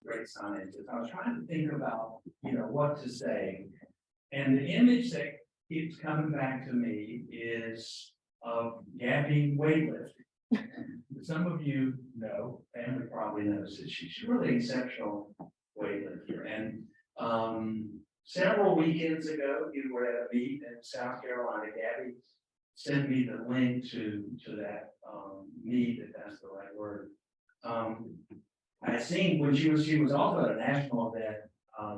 great scientist. I was trying to think about, what to say. And the image that keeps coming back to me is of Gabby weightlifting. Some of you know, family probably knows that she's really exceptional weightlifter. And several weekends ago, you were at a meet in South Carolina. Gabby sent me the link to that meet, if that's the right word. I seen when she was also at a national event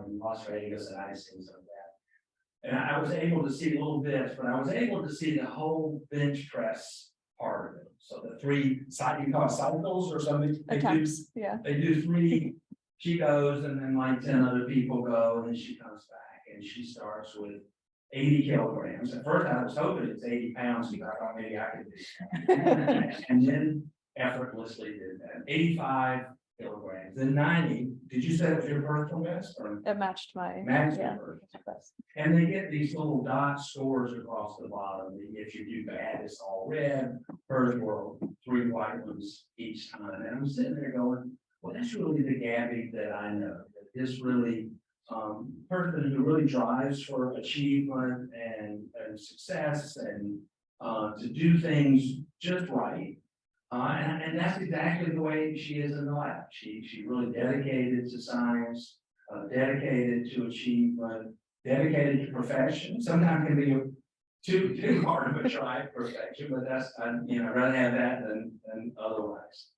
in Las Vegas, and I seen some of that. And I was able to see little bits, but I was able to see the whole bench press part of it. So the three you call it cycles or something. Attempts, yeah. They do three. She goes, and then like 10 other people go, and then she comes back, and she starts with 80 kilograms. At first, I was hoping it's 80 pounds because I thought maybe I could do that. And then effortlessly did that. 85 kilograms, then 90. Did you say it was your personal best? Or It matched my your best. And they get these little dot scores across the bottom. If you do bad, it's all red. Hers were 3 white ones each time. And I'm sitting there going, well, that's really the Gabby that I know. This really person who really drives for achievement and success and to do things just right. And that's exactly the way she is in the lab. She really dedicated to science, dedicated to achievement, dedicated to perfection. Sometimes can be too hard of a try perfection, but that's I'd rather have that than otherwise.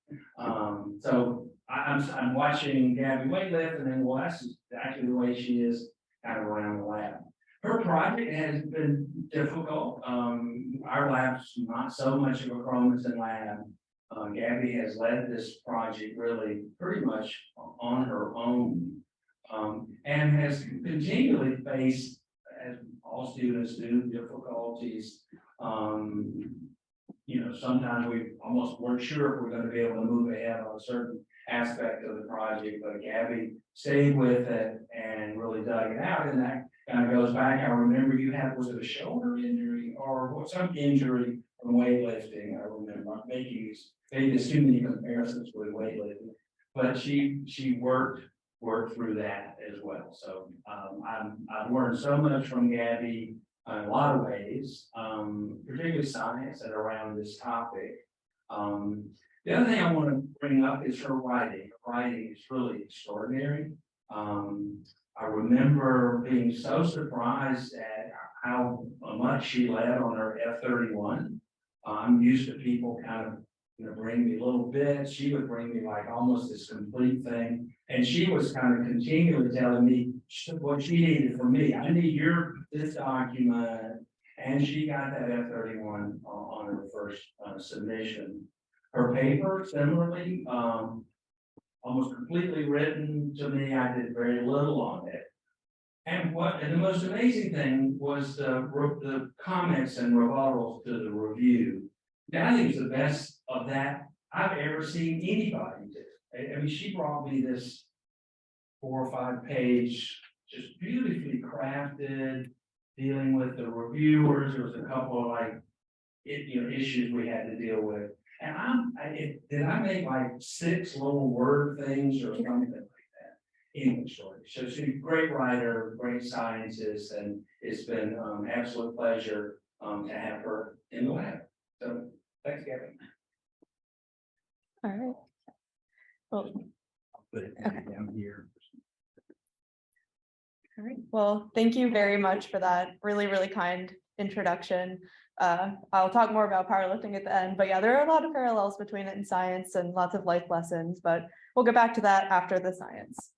So I'm watching Gabby weightlift, and then well, that's actually the way she is kind of around the lab. Her project has been difficult. Our lab's not so much of a chromatin lab. Gabby has led this project really pretty much on her own, and has continually faced, as all students do, difficulties. Sometimes we almost weren't sure if we're going to be able to move ahead on a certain aspect of the project, but Gabby stayed with it and really dug it out. And that kind of goes back. I remember you had, was it a shoulder injury or some injury from weightlifting? I remember making too many comparisons with weightlifting, but she worked through that as well. So I've learned so much from Gabby in a lot of ways, particularly science and around this topic. The other thing I want to bring up is her writing. Her writing is really extraordinary. I remember being so surprised at how much she led on her F-31. I'm used to people kind of bring me little bits. She would bring me like almost this complete thing. And she was kind of continually telling me what she needed from me. I need this document. And she got that F-31 on her first submission. Her paper, similarly, almost completely written to me. I did very little on it. And the most amazing thing was the comments and rebuttals to the review. And I think it's the best of that I've ever seen anybody do. I mean, she brought me this 4 or 5 page, just beautifully crafted, dealing with the reviewers. There was a couple of issues we had to deal with. And did I make like 6 little word things or something like that? English story. So she's a great writer, great scientist, and it's been an absolute pleasure to have her in the lab. So thanks, Gabby. All right. Well, I'll put it down here. All right. Well, thank you very much for that really, really kind introduction. I'll talk more about powerlifting at the end, but yeah, there are a lot of parallels between it and science and lots of life lessons, but we'll get back to that after the science.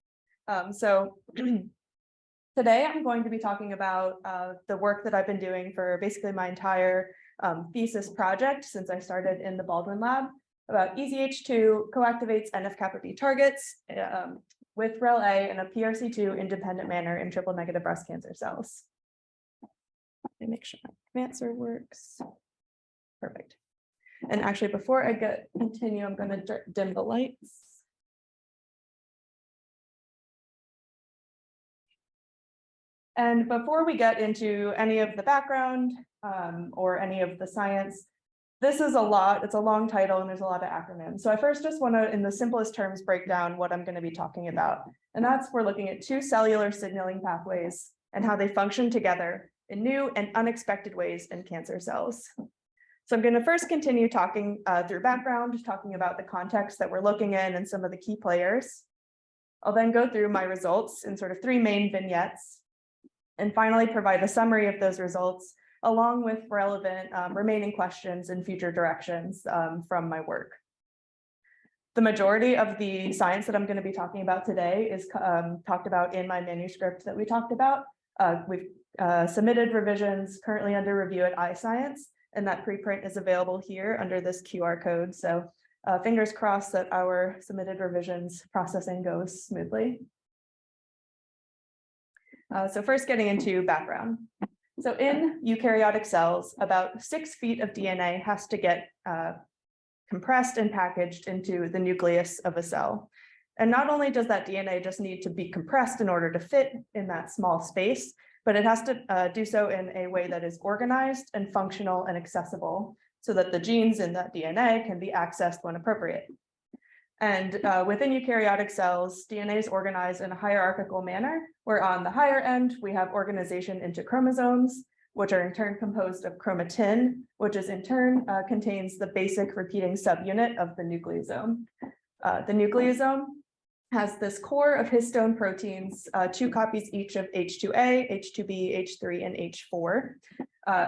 So today I'm going to be talking about the work that I've been doing for basically my entire thesis project since I started in the Baldwin lab about EZH2 co-activates NF-kappa B targets with REL-A in a PRC2 independent manner in triple negative breast cancer cells. Let me make sure my answer works. Perfect. And actually, before I continue, I'm going to dim the lights. And before we get into any of the background or any of the science, This is a lot, it's a long title and there's a lot of acronyms. So I first just want to, in the simplest terms, break down what I'm going to be talking about. And that's, we're looking at two cellular signaling pathways and how they function together in new and unexpected ways in cancer cells. So I'm going to first continue talking through background, talking about the context that we're looking in and some of the key players. I'll then go through my results in sort of three main vignettes, and finally provide a summary of those results along with relevant remaining questions and future directions from my work. The majority of the science that I'm going to be talking about today is talked about in my manuscript that we talked about. We've submitted revisions currently under review at iScience, and that preprint is available here under this QR code. So fingers crossed that our submitted revisions processing goes smoothly. So first getting into background. So in eukaryotic cells, about 6 feet of DNA has to get compressed and packaged into the nucleus of a cell. And not only does that DNA just need to be compressed in order to fit in that small space, but it has to do so in a way that is organized and functional and accessible so that the genes in that DNA can be accessed when appropriate. And within eukaryotic cells, DNA is organized in a hierarchical manner, where on the higher end, we have organization into chromosomes, which are in turn composed of chromatin, which is in turn contains the basic repeating subunit of the nucleosome. The nucleosome has this core of histone proteins, 2 copies each of H2A, H2B, H3, and H4,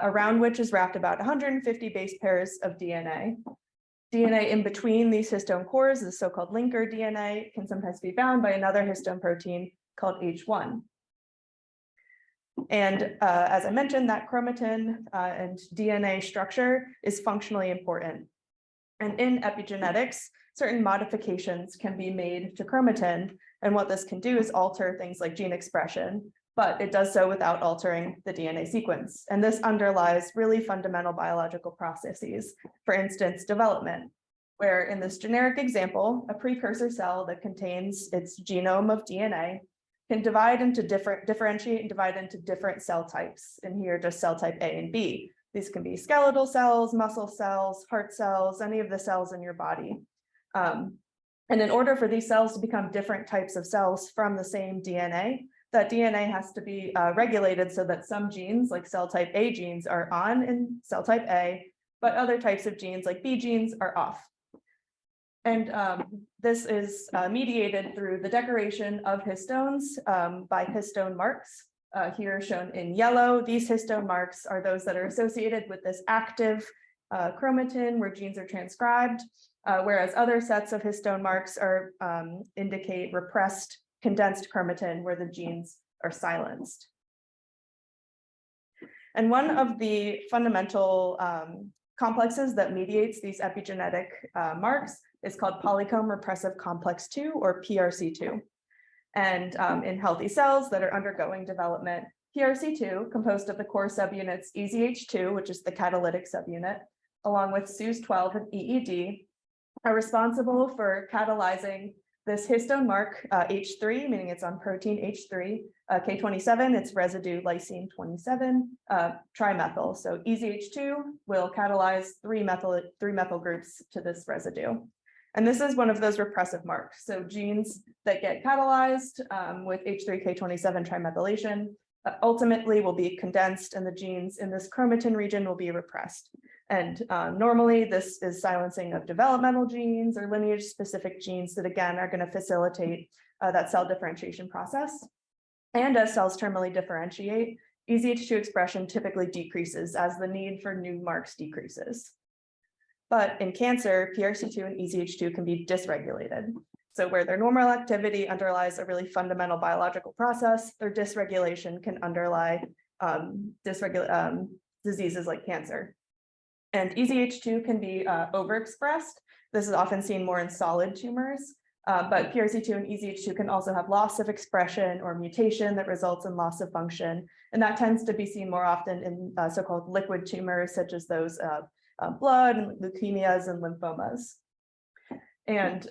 around which is wrapped about 150 base pairs of DNA. DNA in between these histone cores, the so-called linker DNA, can sometimes be bound by another histone protein called H1. And as I mentioned, that chromatin and DNA structure is functionally important. And in epigenetics, certain modifications can be made to chromatin. And what this can do is alter things like gene expression, but it does so without altering the DNA sequence. And this underlies really fundamental biological processes, for instance, development, where in this generic example, a precursor cell that contains its genome of DNA can differentiate and divide into different cell types. And here, just cell type A and B. These can be skeletal cells, muscle cells, heart cells, any of the cells in your body. And in order for these cells to become different types of cells from the same DNA, that DNA has to be regulated so that some genes, like cell type A genes, are on in cell type A, but other types of genes, like B genes, are off. And this is mediated through the decoration of histones by histone marks. Here shown in yellow, these histone marks are those that are associated with this active chromatin where genes are transcribed, whereas other sets of histone marks are indicate repressed condensed chromatin where the genes are silenced. And one of the fundamental complexes that mediates these epigenetic marks is called polycomb repressive complex 2, or PRC2. And in healthy cells that are undergoing development, PRC2, composed of the core subunits EZH2, which is the catalytic subunit, along with SUS12 and EED, are responsible for catalyzing this histone mark H3, meaning it's on protein H3, K27, it's residue lysine 27, trimethyl. So EZH2 will catalyze three methyl groups to this residue. And this is one of those repressive marks. So genes that get catalyzed with H3K27 trimethylation ultimately will be condensed, and the genes in this chromatin region will be repressed. And normally this is silencing of developmental genes or lineage-specific genes that, again, are going to facilitate that cell differentiation process. And as cells terminally differentiate, EZH2 expression typically decreases as the need for new marks decreases. But in cancer, PRC2 and EZH2 can be dysregulated. So where their normal activity underlies a really fundamental biological process, their dysregulation can underlie diseases like cancer. And EZH2 can be overexpressed. This is often seen more in solid tumors, but PRC2 and EZH2 can also have loss of expression or mutation that results in loss of function. And that tends to be seen more often in so-called liquid tumors, such as those of blood and leukemias and lymphomas. And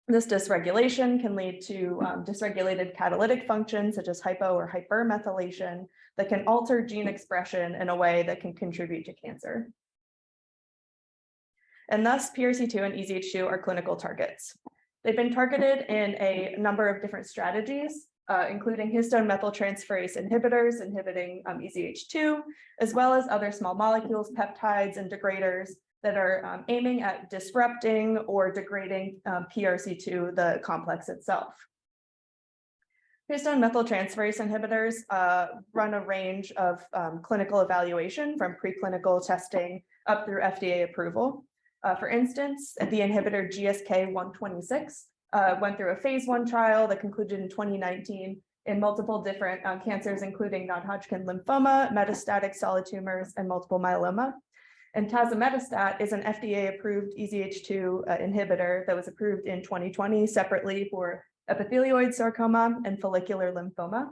this dysregulation can lead to dysregulated catalytic functions, such as hypo or hypermethylation, that can alter gene expression in a way that can contribute to cancer. and thus PRC2 and EZH2 are clinical targets. They've been targeted in a number of different strategies, including histone methyltransferase inhibitors inhibiting EZH2, as well as other small molecules, peptides, and degraders that are aiming at disrupting or degrading PRC2, the complex itself. Histone methyltransferase inhibitors run a range of clinical evaluation from preclinical testing up through FDA approval. For instance, the inhibitor GSK126 went through a phase 1 trial that concluded in 2019 in multiple different cancers, including non-Hodgkin lymphoma, metastatic solid tumors, and multiple myeloma. And tazemetostat is an FDA-approved EZH2 inhibitor that was approved in 2020 separately for epithelioid sarcoma and follicular lymphoma.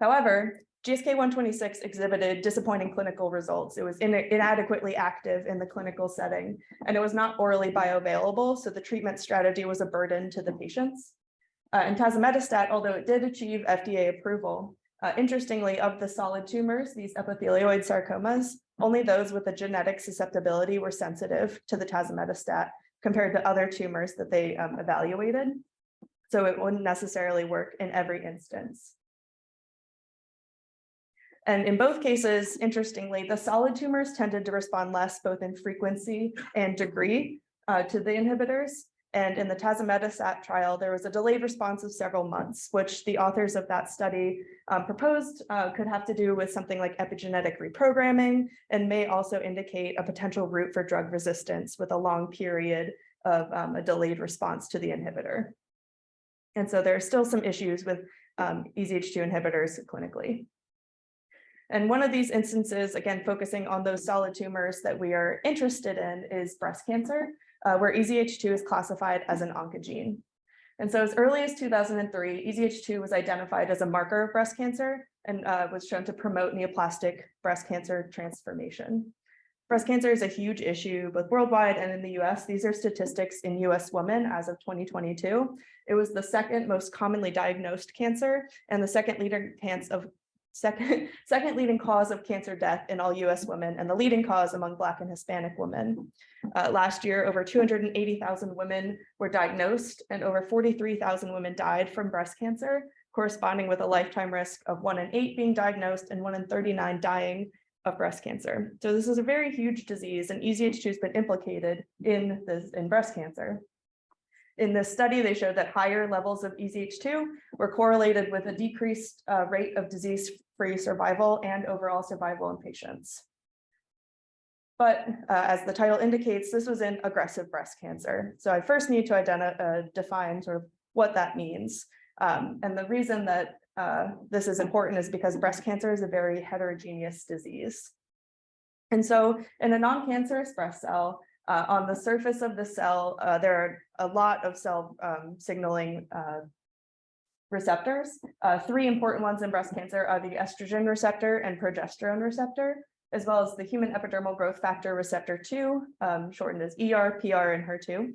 However, GSK126 exhibited disappointing clinical results. It was inadequately active in the clinical setting, and it was not orally bioavailable, so the treatment strategy was a burden to the patients. And tazemetostat, although it did achieve FDA approval, interestingly, of the solid tumors, these epithelioid sarcomas, only those with a genetic susceptibility were sensitive to the tazemetostat compared to other tumors that they evaluated. So it wouldn't necessarily work in every instance. And in both cases, interestingly, the solid tumors tended to respond less, both in frequency and degree, to the inhibitors. And in the tazemetostat trial, there was a delayed response of several months, which the authors of that study proposed could have to do with something like epigenetic reprogramming, and may also indicate a potential route for drug resistance with a long period of a delayed response to the inhibitor. And so there are still some issues with EZH2 inhibitors clinically. And one of these instances, again, focusing on those solid tumors that we are interested in, is breast cancer, where EZH2 is classified as an oncogene. And so as early as 2003, EZH2 was identified as a marker of breast cancer and was shown to promote neoplastic breast cancer transformation. Breast cancer is a huge issue, both worldwide and in the US. These are statistics in US women as of 2022. It was the second most commonly diagnosed cancer and the second leading cause of cancer death in all US women, and the leading cause among Black and Hispanic women. Last year, over 280,000 women were diagnosed and over 43,000 women died from breast cancer, corresponding with a lifetime risk of 1 in 8 being diagnosed and 1 in 39 dying of breast cancer. So this is a very huge disease, and EZH2 has been implicated in breast cancer. In this study, they showed that higher levels of EZH2 were correlated with a decreased rate of disease-free survival and overall survival in patients. But as the title indicates, this was in aggressive breast cancer. So I first need to define sort of what that means. And the reason that this is important is because breast cancer is a very heterogeneous disease. And so in a non-cancerous breast cell, on the surface of the cell, there are a lot of cell signaling receptors. 3 important ones in breast cancer are the estrogen receptor and progesterone receptor, as well as the human epidermal growth factor receptor 2, shortened as ER, PR, and HER2.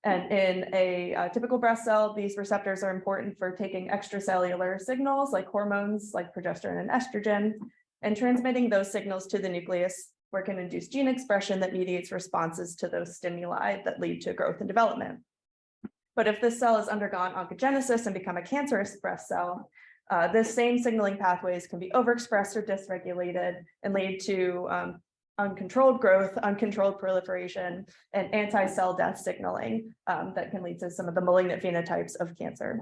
And in a typical breast cell, these receptors are important for taking extracellular signals like hormones like progesterone and estrogen, and transmitting those signals to the nucleus, where it can induce gene expression that mediates responses to those stimuli that lead to growth and development. But if this cell has undergone oncogenesis and become a cancerous breast cell, this same signaling pathways can be overexpressed or dysregulated and lead to uncontrolled growth, uncontrolled proliferation, and anti-cell death signaling that can lead to some of the malignant phenotypes of cancer.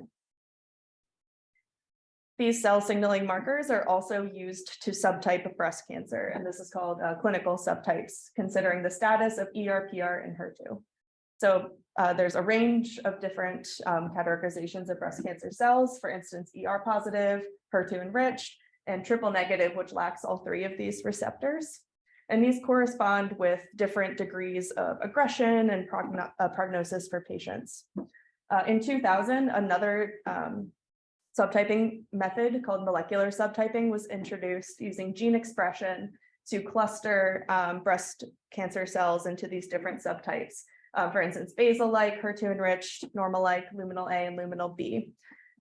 These cell signaling markers are also used to subtype of breast cancer, and this is called clinical subtypes, considering the status of ER, PR, and HER2. So there's a range of different categorizations of breast cancer cells, for instance, ER positive, HER2 enriched, and triple negative, which lacks all 3 of these receptors. And these correspond with different degrees of aggression and prognosis for patients. In 2000, another subtyping method called molecular subtyping was introduced using gene expression to cluster breast cancer cells into these different subtypes. For instance, basal-like, HER2-enriched, normal-like, luminal A, and luminal B.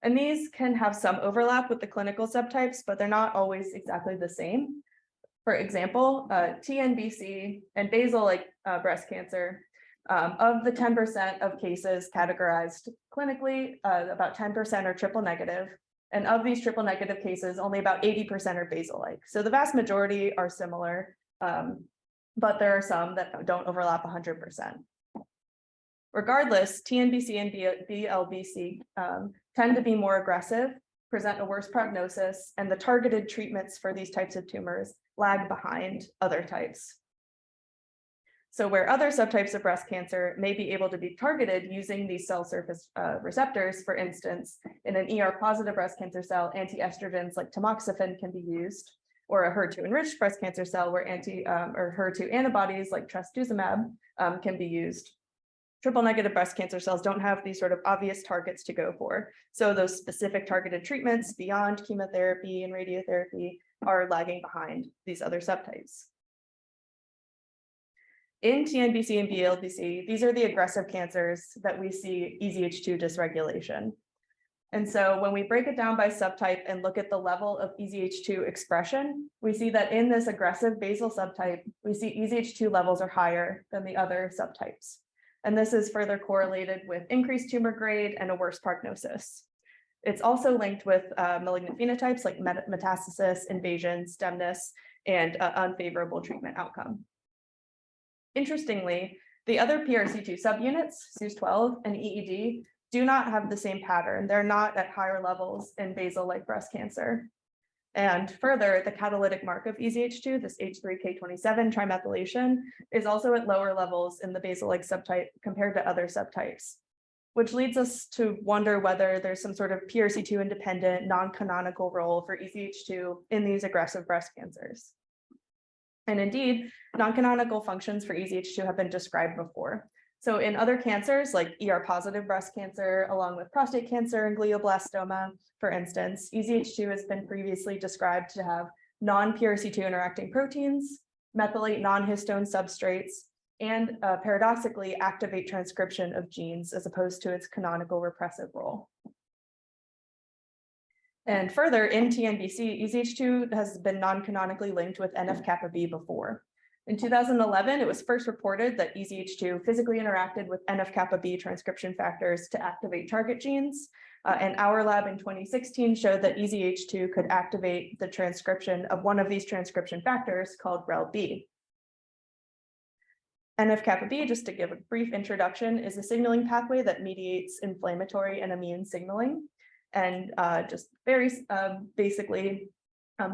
And these can have some overlap with the clinical subtypes, but they're not always exactly the same. For example, TNBC and basal-like breast cancer, of the 10% of cases categorized clinically, about 10% are triple negative. And of these triple negative cases, only about 80% are basal-like. So the vast majority are similar, but there are some that don't overlap 100%. Regardless, TNBC and BLBC tend to be more aggressive, present a worse prognosis, and the targeted treatments for these types of tumors lag behind other types. So where other subtypes of breast cancer may be able to be targeted using these cell surface receptors, for instance, in an ER-positive breast cancer cell, anti-estrogens like tamoxifen can be used, or a HER2-enriched breast cancer cell where HER2 antibodies like trastuzumab can be used. Triple-negative breast cancer cells don't have these sort of obvious targets to go for. So those specific targeted treatments beyond chemotherapy and radiotherapy are lagging behind these other subtypes. In TNBC and BLBC, these are the aggressive cancers that we see EZH2 dysregulation. And so when we break it down by subtype and look at the level of EZH2 expression, we see that in this aggressive basal subtype, we see EZH2 levels are higher than the other subtypes. And this is further correlated with increased tumor grade and a worse prognosis. It's also linked with malignant phenotypes like metastasis, invasion, stemness, and unfavorable treatment outcome. Interestingly, the other PRC2 subunits, SUS12 and EED, do not have the same pattern. They're not at higher levels in basal-like breast cancer. And further, the catalytic mark of EZH2, this H3K27 trimethylation, is also at lower levels in the basal-like subtype compared to other subtypes, which leads us to wonder whether there's some sort of PRC2 independent, non-canonical role for EZH2 in these aggressive breast cancers. And indeed, non-canonical functions for EZH2 have been described before. So in other cancers like ER-positive breast cancer, along with prostate cancer and glioblastoma, for instance, EZH2 has been previously described to have non-PRC2 interacting proteins, methylate non-histone substrates, and paradoxically activate transcription of genes as opposed to its canonical repressive role. And further, in TNBC, EZH2 has been non-canonically linked with NF-kappa B before. In 2011, it was first reported that EZH2 physically interacted with NF-kappa B transcription factors to activate target genes. And our lab in 2016 showed that EZH2 could activate the transcription of one of these transcription factors called REL-B. NF-kappa B, just to give a brief introduction, is a signaling pathway that mediates inflammatory and immune signaling. And just very basically,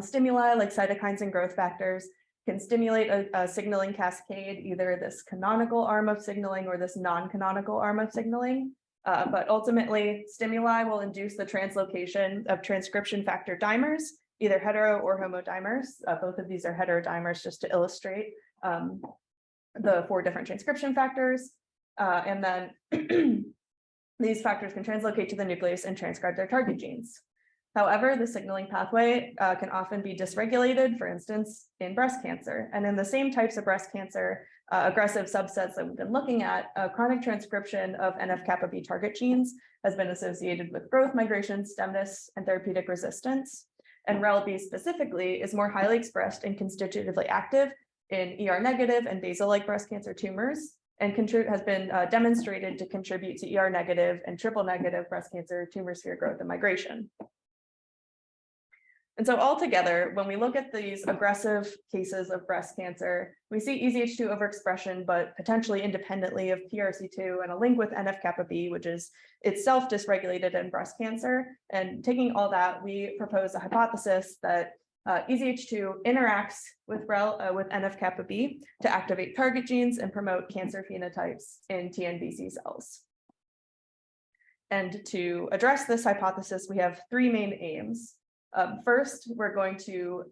stimuli like cytokines and growth factors can stimulate a signaling cascade, either this canonical arm of signaling or this non-canonical arm of signaling. But ultimately, stimuli will induce the translocation of transcription factor dimers, either hetero or homodimers. Both of these are heterodimers, just to illustrate the 4 different transcription factors. And then these factors can translocate to the nucleus and transcribe their target genes. However, the signaling pathway can often be dysregulated, for instance, in breast cancer. And in the same types of breast cancer, aggressive subsets that we've been looking at, chronic transcription of NF-kappa B target genes has been associated with growth, migration, stemness, and therapeutic resistance. And REL-B specifically is more highly expressed and constitutively active in ER-negative and basal-like breast cancer tumors, and has been demonstrated to contribute to ER-negative and triple-negative breast cancer tumor sphere growth and migration. And so altogether, when we look at these aggressive cases of breast cancer, we see EZH2 overexpression, but potentially independently of PRC2 and a link with NF-kappa B, which is itself dysregulated in breast cancer. And taking all that, we propose a hypothesis that EZH2 interacts with NF-kappa B to activate target genes and promote cancer phenotypes in TNBC cells. And to address this hypothesis, we have 3 main aims. First, we're going to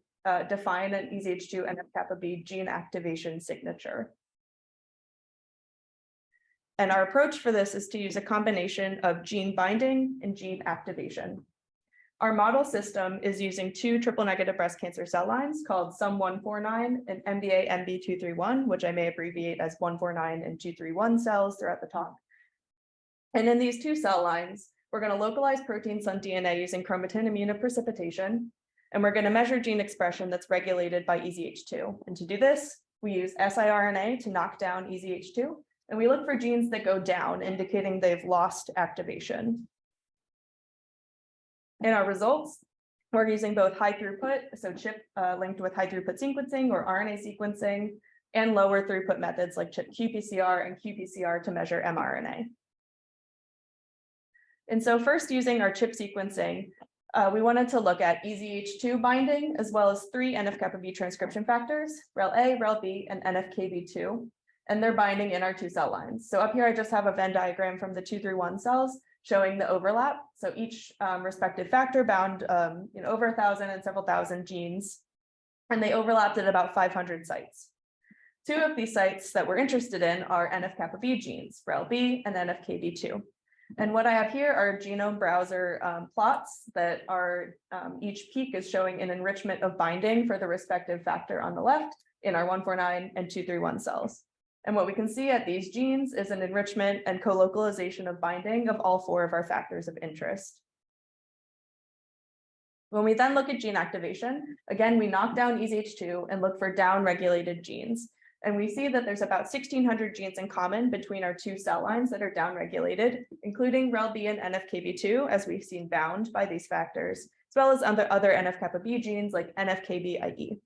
define an EZH2 NF-kappa B gene activation signature. And our approach for this is to use a combination of gene binding and gene activation. Our model system is using 2 triple-negative breast cancer cell lines called SUM149 and MBA-MB231, which I may abbreviate as 149 and 231 cells throughout the talk. And in these 2 cell lines, we're going to localize proteins on DNA using chromatin immunoprecipitation. And we're going to measure gene expression that's regulated by EZH2. And to do this, we use siRNA to knock down EZH2. And we look for genes that go down, indicating they've lost activation. In our results, we're using both high throughput, so chip linked with high throughput sequencing or RNA sequencing, and lower throughput methods like chip qPCR and qPCR to measure mRNA. And so first, using our chip sequencing, we wanted to look at EZH2 binding, as well as 3 NF-kappa B transcription factors, REL-A, REL-B, and NF-kB2, and their binding in our 2 cell lines. So up here, I just have a Venn diagram from the 231 cells showing the overlap. So each respective factor bound over 1,000 and several thousand genes, and they overlapped at about 500 sites. 2 of these sites that we're interested in are NF-kappa B genes, REL-B and NF-kB2. And what I have here are genome browser plots that are each peak is showing an enrichment of binding for the respective factor on the left in our 149 and 231 cells. And what we can see at these genes is an enrichment and co-localization of binding of all 4 of our factors of interest. When we then look at gene activation, again, we knock down EZH2 and look for down-regulated genes. And we see that there's about 1,600 genes in common between our 2 cell lines that are downregulated, including REL-B and NF-kB2, as we've seen bound by these factors, as well as other NF-kappa B genes like NF-kB-IE.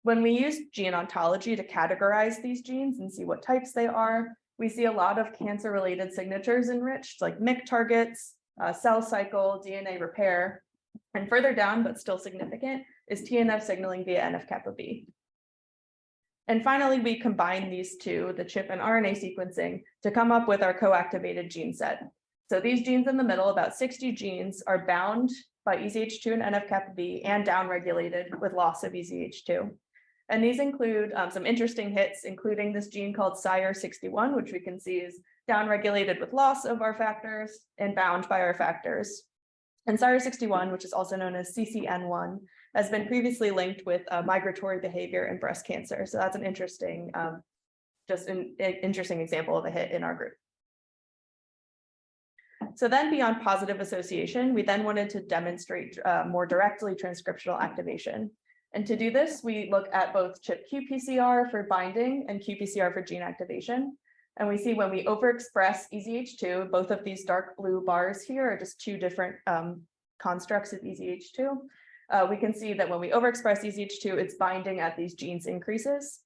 When we use gene ontology to categorize these genes and see what types they are, we see a lot of cancer-related signatures enriched, like MYC targets, cell cycle, DNA repair, and further down, but still significant, is TNF signaling via NF-kappa B. And finally, we combine these 2, the chip and RNA sequencing, to come up with our co-activated gene set. So these genes in the middle, about 60 genes, are bound by EZH2 and NF-kappa B and downregulated with loss of EZH2. And these include some interesting hits, including this gene called SIRE61, which we can see is downregulated with loss of our factors and bound by our factors. And SIRE61, which is also known as CCN1, has been previously linked with migratory behavior in breast cancer. So that's an interesting, interesting example of a hit in our group. So then beyond positive association, we then wanted to demonstrate more directly transcriptional activation. And to do this, we look at both chip qPCR for binding and qPCR for gene activation. And we see when we overexpress EZH2, both of these dark blue bars here are just 2 different constructs of EZH2. We can see that when we overexpress EZH2, its binding at these genes increases.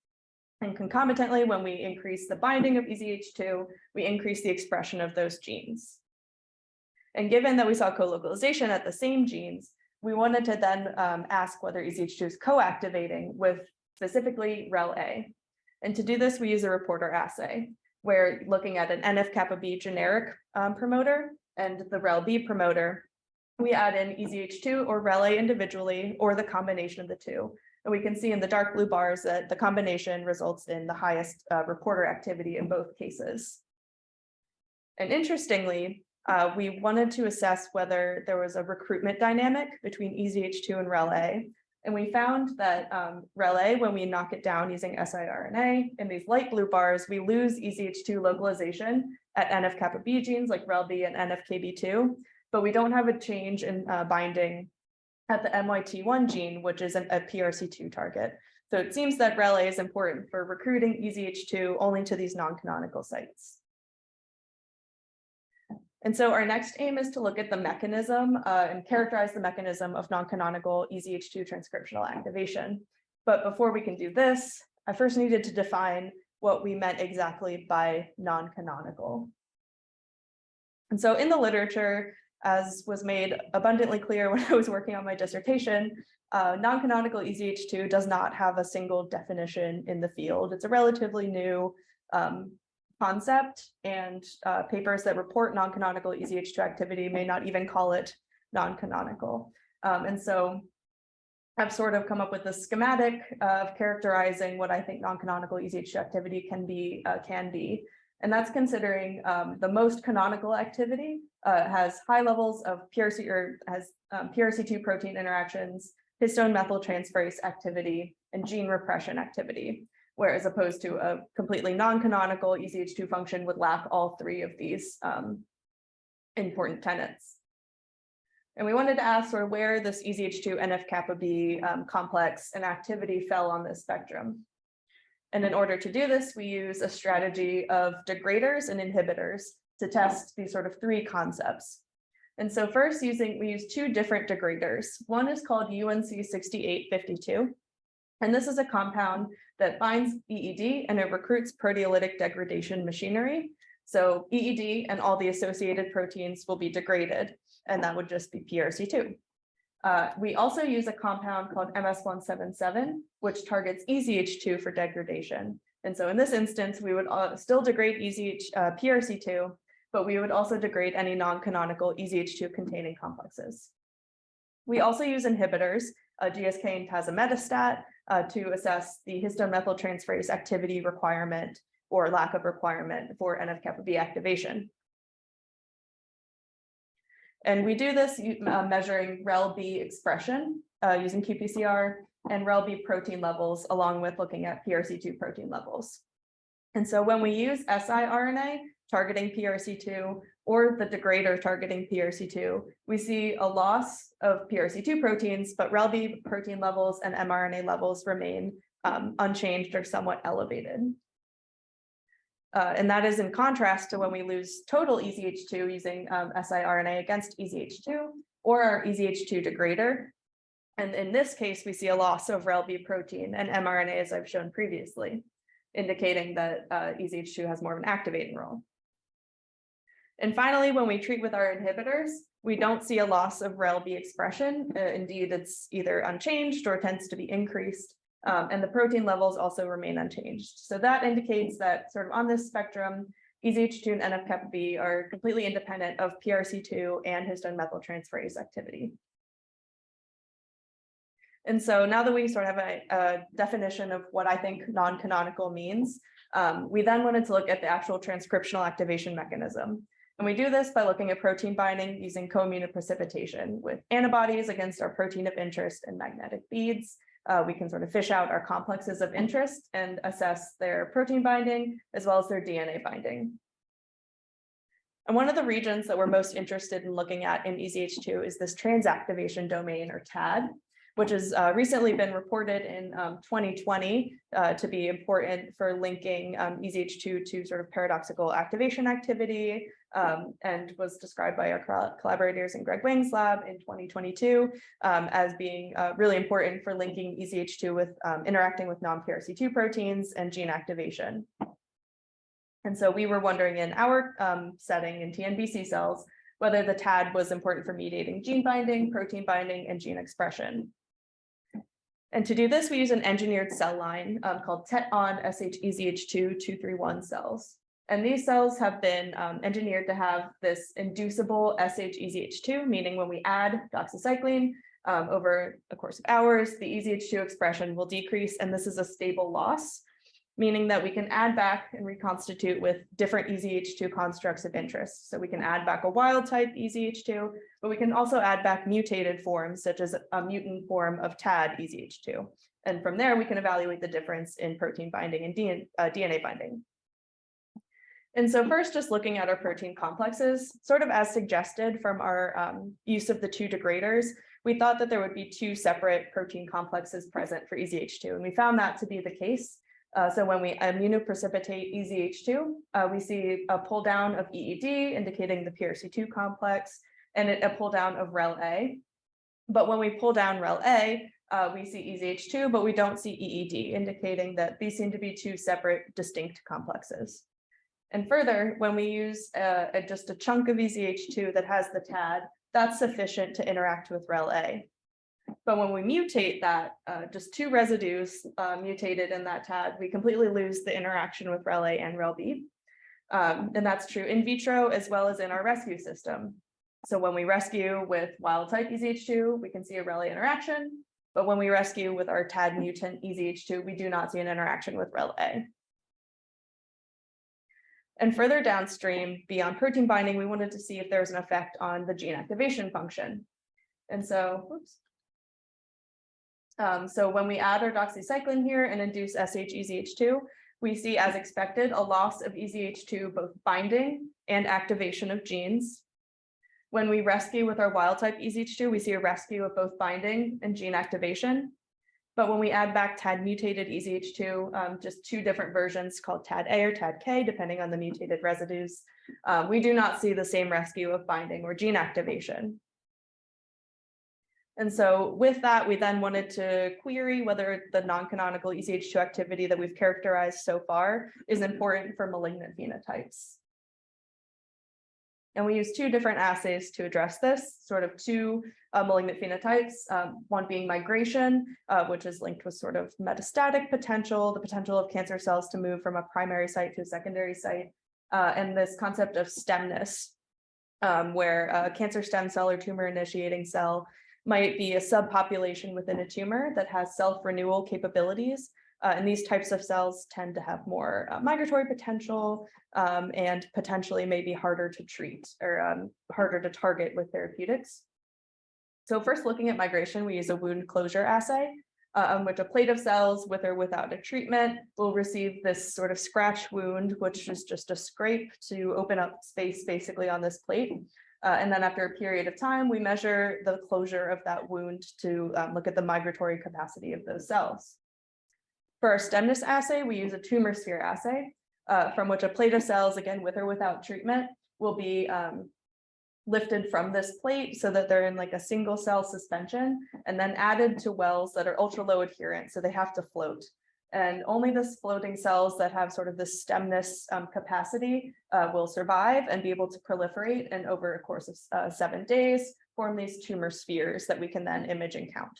And concomitantly, when we increase the binding of EZH2, we increase the expression of those genes. And given that we saw co-localization at the same genes, we wanted to then ask whether EZH2 is co-activating with specifically REL-A. And to do this, we use a reporter assay, where looking at an NF-kappa B generic promoter and the REL-B promoter, we add in EZH2 or REL-A individually, or the combination of the 2. And we can see in the dark blue bars that the combination results in the highest reporter activity in both cases. And interestingly, we wanted to assess whether there was a recruitment dynamic between EZH2 and REL-A. And we found that REL-A, when we knock it down using siRNA, in these light blue bars, we lose EZH2 localization at NF-kappa B genes like REL-B and NF-kB2, but we don't have a change in binding at the MYT1 gene, which is a PRC2 target. So it seems that REL-A is important for recruiting EZH2 only to these non-canonical sites. And so our next aim is to look at the mechanism and characterize the mechanism of non-canonical EZH2 transcriptional activation. But before we can do this, I first needed to define what we meant exactly by non-canonical. And so in the literature, as was made abundantly clear when I was working on my dissertation, non-canonical EZH2 does not have a single definition in the field. It's a relatively new concept, and papers that report non-canonical EZH2 activity may not even call it non-canonical. And so I've sort of come up with a schematic of characterizing what I think non-canonical EZH2 activity can be. And that's considering the most canonical activity has high levels of PRC or has PRC2 protein interactions, histone methyltransferase activity, and gene repression activity, whereas opposed to a completely non-canonical EZH2 function would lack all 3 of these important tenets. And we wanted to ask sort of where this EZH2 NF-kappa B complex and activity fell on this spectrum. And in order to do this, we use a strategy of degraders and inhibitors to test these sort of three concepts. And so first we use two different degraders. One is called UNC6852. And this is a compound that binds EED and it recruits proteolytic degradation machinery. So EED and all the associated proteins will be degraded, and that would just be PRC2. We also use a compound called MS177, which targets EZH2 for degradation. And so in this instance, we would still degrade PRC2, but we would also degrade any non-canonical EZH2 containing complexes. We also use inhibitors, GSK and tazemetostat, to assess the histone methyltransferase activity requirement or lack of requirement for NF-kappa B activation. And we do this measuring REL-B expression using qPCR and REL-B protein levels, along with looking at PRC2 protein levels. And so when we use siRNA targeting PRC2 or the degrader targeting PRC2, we see a loss of PRC2 proteins, but REL-B protein levels and mRNA levels remain unchanged or somewhat elevated. And that is in contrast to when we lose total EZH2 using siRNA against EZH2 or our EZH2 degrader. And in this case, we see a loss of REL-B protein and mRNA, as I've shown previously, indicating that EZH2 has more of an activating role. And finally, when we treat with our inhibitors, we don't see a loss of REL-B expression. Indeed, it's either unchanged or tends to be increased. And the protein levels also remain unchanged. So that indicates that sort of on this spectrum, EZH2 and NF-kappa B are completely independent of PRC2 and histone methyltransferase activity. And so now that we sort of have a definition of what I think non-canonical means, we then wanted to look at the actual transcriptional activation mechanism. And we do this by looking at protein binding using co-immunoprecipitation with antibodies against our protein of interest and magnetic beads. We can sort of fish out our complexes of interest and assess their protein binding as well as their DNA binding. And one of the regions that we're most interested in looking at in EZH2 is this transactivation domain, or TAD, which has recently been reported in 2020 to be important for linking EZH2 to sort of paradoxical activation activity, and was described by our collaborators in Greg Wang's lab in 2022 as being really important for linking EZH2 with interacting with non-PRC2 proteins and gene activation. And so we were wondering in our setting in TNBC cells, whether the TAD was important for mediating gene binding, protein binding, and gene expression. And to do this, we use an engineered cell line called TET-on SHEZH2-231 cells. And these cells have been engineered to have this inducible SHEZH2, meaning when we add doxycycline over the course of hours, the EZH2 expression will decrease, and this is a stable loss, meaning that we can add back and reconstitute with different EZH2 constructs of interest. So we can add back a wild type EZH2, but we can also add back mutated forms, such as a mutant form of TAD EZH2. And from there, we can evaluate the difference in protein binding and DNA binding. And so first, just looking at our protein complexes, sort of as suggested from our use of the two degraders, we thought that there would be two separate protein complexes present for EZH2, and we found that to be the case. So when we immunoprecipitate EZH2, we see a pull down of EED, indicating the PRC2 complex, and a pull down of REL-A. But when we pull down REL-A, we see EZH2, but we don't see EED, indicating that these seem to be two separate, distinct complexes. And further, when we use just a chunk of EZH2 that has the TAD, that's sufficient to interact with REL-A. But when we mutate that, just two residues mutated in that TAD, we completely lose the interaction with REL-A and REL-B. And that's true in vitro as well as in our rescue system. So when we rescue with wild type EZH2, we can see a REL-A interaction. But when we rescue with our TAD mutant EZH2, we do not see an interaction with REL-A. And further downstream, beyond protein binding, we wanted to see if there's an effect on the gene activation function. And so, so when we add our doxycycline here and induce SHEZH2, we see, as expected, a loss of EZH2, both binding and activation of genes. When we rescue with our wild type EZH2, we see a rescue of both binding and gene activation. But when we add back TAD mutated EZH2, just two different versions called TAD A or TAD K, depending on the mutated residues, we do not see the same rescue of binding or gene activation. And so with that, we then wanted to query whether the non-canonical EZH2 activity that we've characterized so far is important for malignant phenotypes. And we use two different assays to address this, sort of two malignant phenotypes, one being migration, which is linked with sort of metastatic potential, the potential of cancer cells to move from a primary site to a secondary site, and this concept of stemness, where a cancer stem cell or tumor initiating cell might be a subpopulation within a tumor that has self-renewal capabilities. And these types of cells tend to have more migratory potential and potentially may be harder to treat or harder to target with therapeutics. So first, looking at migration, we use a wound closure assay, on which a plate of cells with or without a treatment will receive this sort of scratch wound, which is just a scrape to open up space basically on this plate. And then after a period of time, we measure the closure of that wound to look at the migratory capacity of those cells. For our stemness assay, we use a tumor sphere assay, from which a plate of cells, again, with or without treatment, will be lifted from this plate so that they're in like a single cell suspension and then added to wells that are ultra low adherent, so they have to float. And only the floating cells that have sort of this stemness capacity will survive and be able to proliferate, and over a course of 7 days, form these tumor spheres that we can then image and count.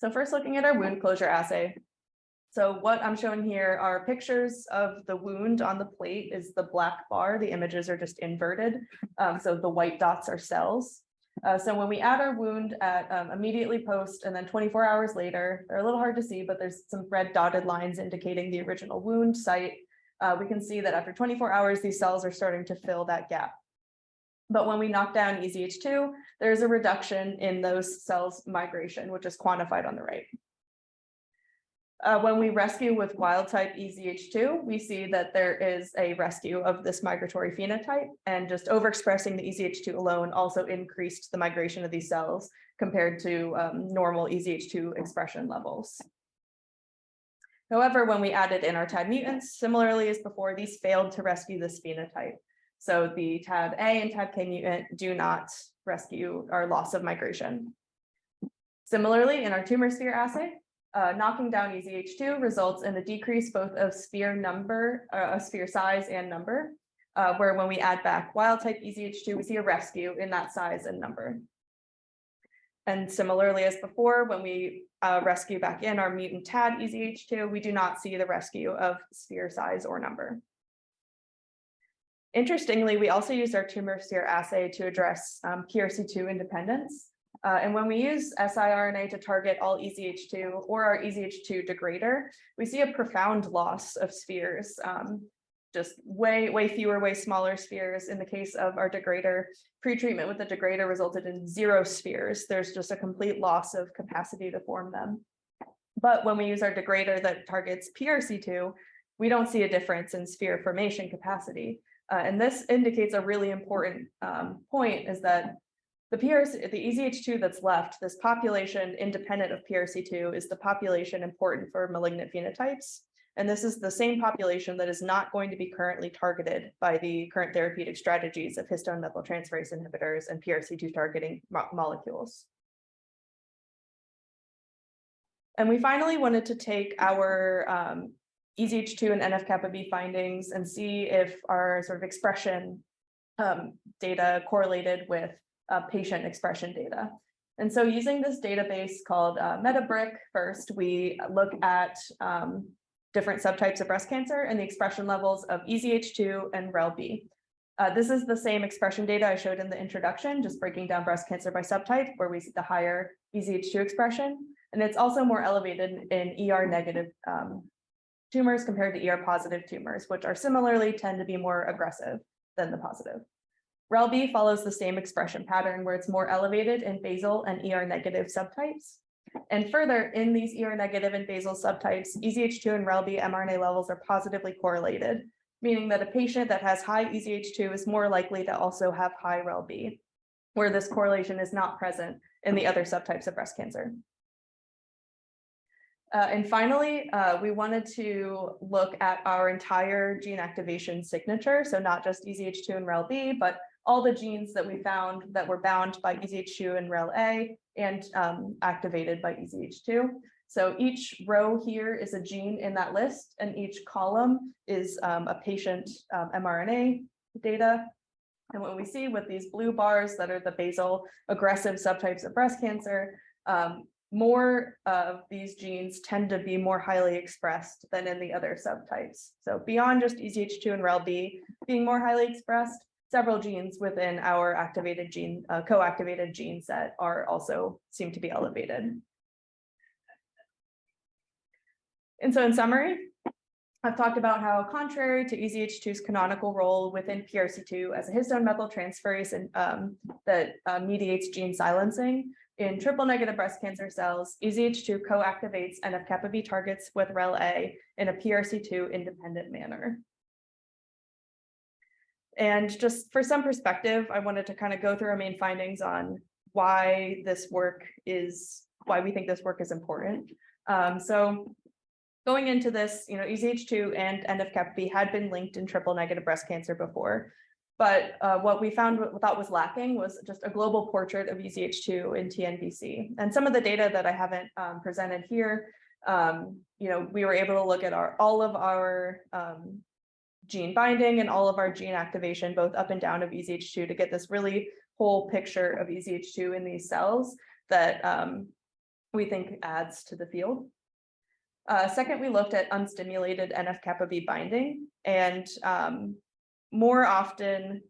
So first, looking at our wound closure assay. So what I'm showing here are pictures of the wound on the plate is the black bar. The images are just inverted. So the white dots are cells. So when we add our wound at immediately post and then 24 hours later, they're a little hard to see, but there's some red dotted lines indicating the original wound site. We can see that after 24 hours, these cells are starting to fill that gap. But when we knock down EZH2, there's a reduction in those cells' migration, which is quantified on the right. When we rescue with wild type EZH2, we see that there is a rescue of this migratory phenotype, and just overexpressing the EZH2 alone also increased the migration of these cells compared to normal EZH2 expression levels. However, when we added in our TAD mutants, similarly as before, these failed to rescue this phenotype. So the TAD A and TAD K mutant do not rescue our loss of migration. Similarly, in our tumor sphere assay, knocking down EZH2 results in a decrease both of sphere number, sphere size and number, where when we add back wild type EZH2, we see a rescue in that size and number. And similarly as before, when we rescue back in our mutant TAD EZH2, we do not see the rescue of sphere size or number. Interestingly, we also used our tumor sphere assay to address PRC2 independence. And when we use siRNA to target all EZH2 or our EZH2 degrader, we see a profound loss of spheres, just way fewer, way smaller spheres. In the case of our degrader, pretreatment with the degrader resulted in 0 spheres. There's just a complete loss of capacity to form them. But when we use our degrader that targets PRC2, we don't see a difference in sphere formation capacity. And this indicates a really important point, is that the EZH2 that's left, this population independent of PRC2, is the population important for malignant phenotypes. And this is the same population that is not going to be currently targeted by the current therapeutic strategies of histone methyltransferase inhibitors and PRC2 targeting molecules. And we finally wanted to take our EZH2 and NF-kappa B findings and see if our sort of expression data correlated with patient expression data. And so using this database called MetaBrick, first, we look at different subtypes of breast cancer and the expression levels of EZH2 and REL-B. This is the same expression data I showed in the introduction, just breaking down breast cancer by subtype, where we see the higher EZH2 expression. And it's also more elevated in ER negative tumors compared to ER positive tumors, which are similarly tend to be more aggressive than the positive. REL-B follows the same expression pattern, where it's more elevated in basal and ER negative subtypes. And further, in these ER negative and basal subtypes, EZH2 and REL-B mRNA levels are positively correlated. meaning that a patient that has high EZH2 is more likely to also have high REL-B, where this correlation is not present in the other subtypes of breast cancer. And finally, we wanted to look at our entire gene activation signature, so not just EZH2 and REL-B, but all the genes that we found that were bound by EZH2 and REL-A and activated by EZH2. So each row here is a gene in that list, and each column is a patient mRNA data. And what we see with these blue bars that are the basal aggressive subtypes of breast cancer, more of these genes tend to be more highly expressed than in the other subtypes. So beyond just EZH2 and REL-B being more highly expressed, several genes within our activated gene, co-activated gene set are also seem to be elevated. And so in summary, I've talked about how, contrary to EZH2's canonical role within PRC2 as a histone methyltransferase and that mediates gene silencing, in triple-negative breast cancer cells, EZH2 co-activates NF-kappa B targets with REL-A in a PRC2 independent manner. And just for some perspective, I wanted to kind of go through our main findings on why we think this work is important. So going into this, EZH2 and NF-kappa B had been linked in triple-negative breast cancer before. But what we thought was lacking was just a global portrait of EZH2 in TNBC. And some of the data that I haven't presented here, we were able to look at all of our gene binding and all of our gene activation, both up and down of EZH2, to get this really whole picture of EZH2 in these cells that we think adds to the field. Second, we looked at unstimulated NF-kappa B binding, and more often,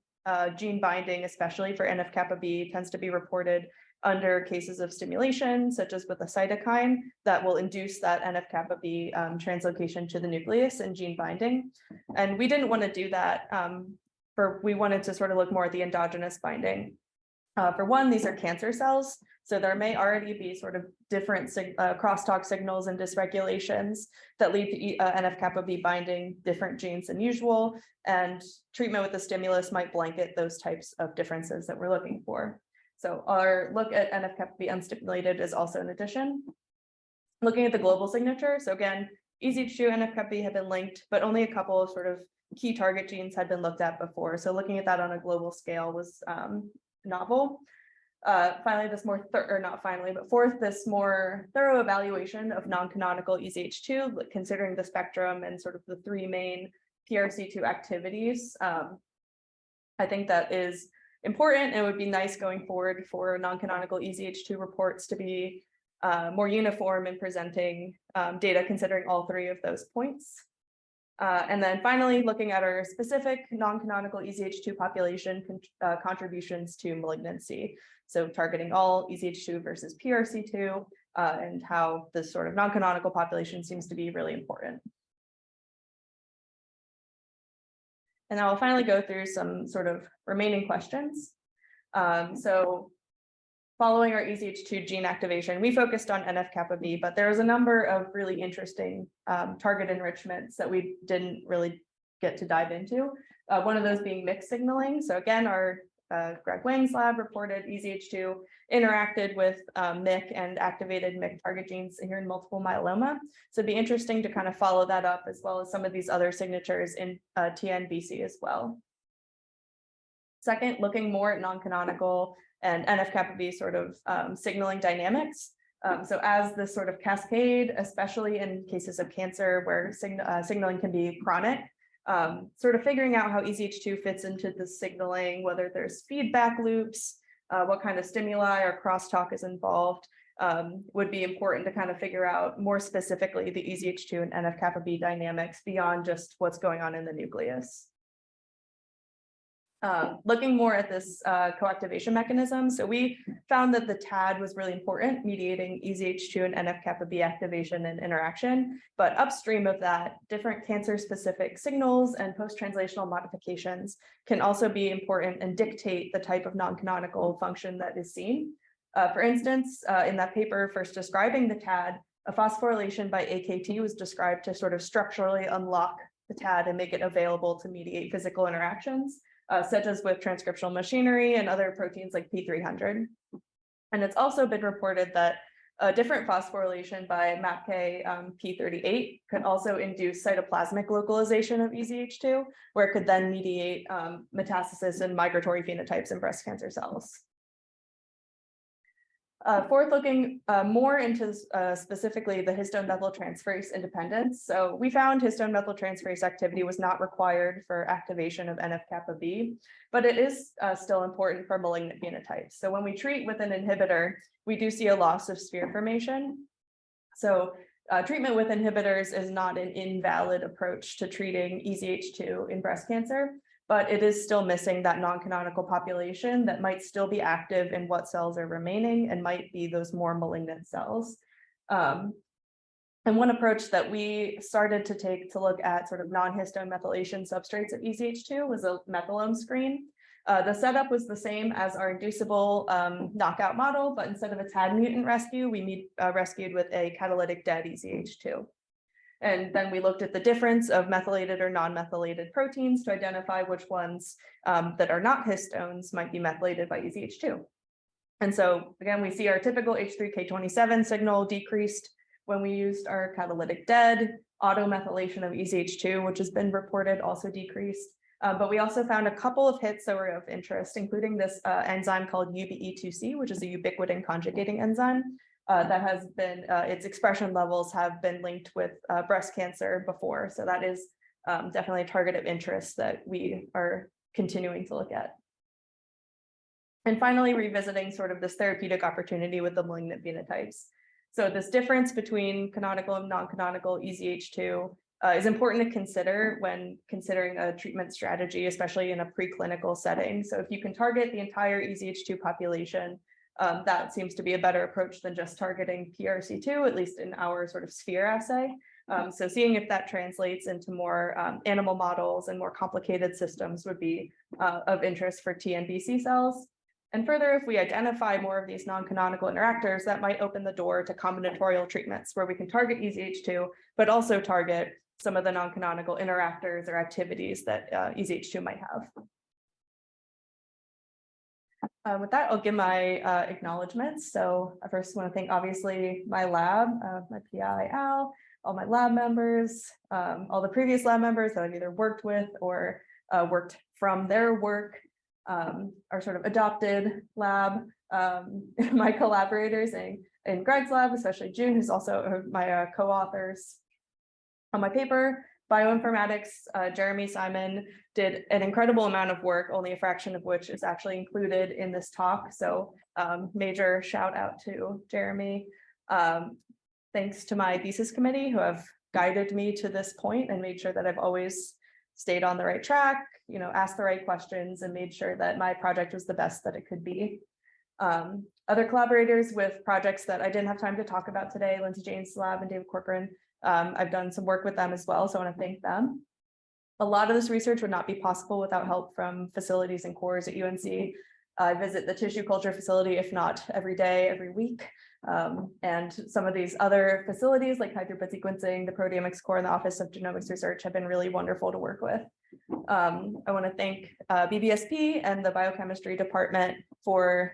gene binding, especially for NF-kappa B, tends to be reported under cases of stimulation, such as with a cytokine that will induce that NF-kappa B translocation to the nucleus and gene binding. And we didn't want to do that. We wanted to sort of look more at the endogenous binding. For one, these are cancer cells, so there may already be sort of different crosstalk signals and dysregulations that lead to NF-kappa B binding different genes than usual, and treatment with the stimulus might blanket those types of differences that we're looking for. So our look at NF-kappa B unstimulated is also an addition. Looking at the global signature, so again, EZH2 and NF-kappa B have been linked, but only a couple of sort of key target genes had been looked at before. So looking at that on a global scale was novel. Finally, fourth, this more thorough evaluation of non-canonical EZH2, considering the spectrum and sort of the three main PRC2 activities. I think that is important. It would be nice going forward for non-canonical EZH2 reports to be more uniform in presenting data considering all three of those points. And then finally, looking at our specific non-canonical EZH2 population contributions to malignancy. So targeting all EZH2 versus PRC2 and how this sort of non-canonical population seems to be really important. And I will finally go through some sort of remaining questions. So following our EZH2 gene activation, we focused on NF-kappa B, but there was a number of really interesting target enrichments that we didn't really get to dive into. One of those being MYC signaling. So again, our Greg Wang's lab reported EZH2 interacted with MYC and activated MYC target genes here in multiple myeloma. So it'd be interesting to kind of follow that up, as well as some of these other signatures in TNBC as well. Second, looking more at non-canonical and NF-kappa B sort of signaling dynamics. So as this sort of cascade, especially in cases of cancer where signaling can be chronic, sort of figuring out how EZH2 fits into the signaling, whether there's feedback loops, what kind of stimuli or crosstalk is involved, would be important to kind of figure out more specifically the EZH2 and NF-kappa B dynamics beyond just what's going on in the nucleus. Looking more at this coactivation mechanism. So we found that the TAD was really important, mediating EZH2 and NF-kappa B activation and interaction. But upstream of that, different cancer-specific signals and post-translational modifications can also be important and dictate the type of non-canonical function that is seen. For instance, in that paper first describing the TAD, a phosphorylation by AKT was described to sort of structurally unlock the TAD and make it available to mediate physical interactions, such as with transcriptional machinery and other proteins like P300. And it's also been reported that a different phosphorylation by MAPK P38 could also induce cytoplasmic localization of EZH2, where it could then mediate metastasis and migratory phenotypes in breast cancer cells. Forward looking more into specifically the histone methyltransferase independence. So we found histone methyltransferase activity was not required for activation of NF-kappa B, but it is still important for malignant phenotypes. So when we treat with an inhibitor, we do see a loss of sphere formation. So treatment with inhibitors is not an invalid approach to treating EZH2 in breast cancer, but it is still missing that non-canonical population that might still be active in what cells are remaining and might be those more malignant cells. And one approach that we started to take to look at sort of non-histone methylation substrates of EZH2 was a methylome screen. The setup was the same as our inducible knockout model, but instead of a TAD mutant rescue, we rescued with a catalytic dead EZH2. And then we looked at the difference of methylated or non-methylated proteins to identify which ones that are not histones might be methylated by EZH2. And so again, we see our typical H3K27 signal decreased when we used our catalytic dead. Automethylation of EZH2, which has been reported, also decreased. But we also found a couple of hits that were of interest, including this enzyme called UBE2C, which is a ubiquitin conjugating enzyme. That has been, its expression levels have been linked with breast cancer before. So that is definitely a target of interest that we are continuing to look at. And finally, revisiting sort of this therapeutic opportunity with the malignant phenotypes. So this difference between canonical and non-canonical EZH2 is important to consider when considering a treatment strategy, especially in a preclinical setting. So if you can target the entire EZH2 population, that seems to be a better approach than just targeting PRC2, at least in our sort of sphere assay. So seeing if that translates into more animal models and more complicated systems would be of interest for TNBC cells. And further, if we identify more of these non-canonical interactors, that might open the door to combinatorial treatments where we can target EZH2, but also target some of the non-canonical interactors or activities that EZH2 might have. With that, I'll give my acknowledgements. So I first want to thank, obviously, my lab, my PI, Al, all my lab members, all the previous lab members that I've either worked with or worked from their work, our sort of adopted lab, my collaborators in Greg's lab, especially June, who's also my co-authors on my paper. Bioinformatics, Jeremy Simon did an incredible amount of work, only a fraction of which is actually included in this talk. So major shout out to Jeremy. Thanks to my thesis committee who have guided me to this point and made sure that I've always stayed on the right track, asked the right questions and made sure that my project was the best that it could be. Other collaborators with projects that I didn't have time to talk about today, Lindsay James' lab and David Corcoran. I've done some work with them as well, so I want to thank them. A lot of this research would not be possible without help from facilities and cores at UNC. I visit the tissue culture facility, if not every day, every week. And some of these other facilities like high-throughput sequencing, the proteomics core and the Office of Genomics Research have been really wonderful to work with. I want to thank BBSP and the biochemistry department for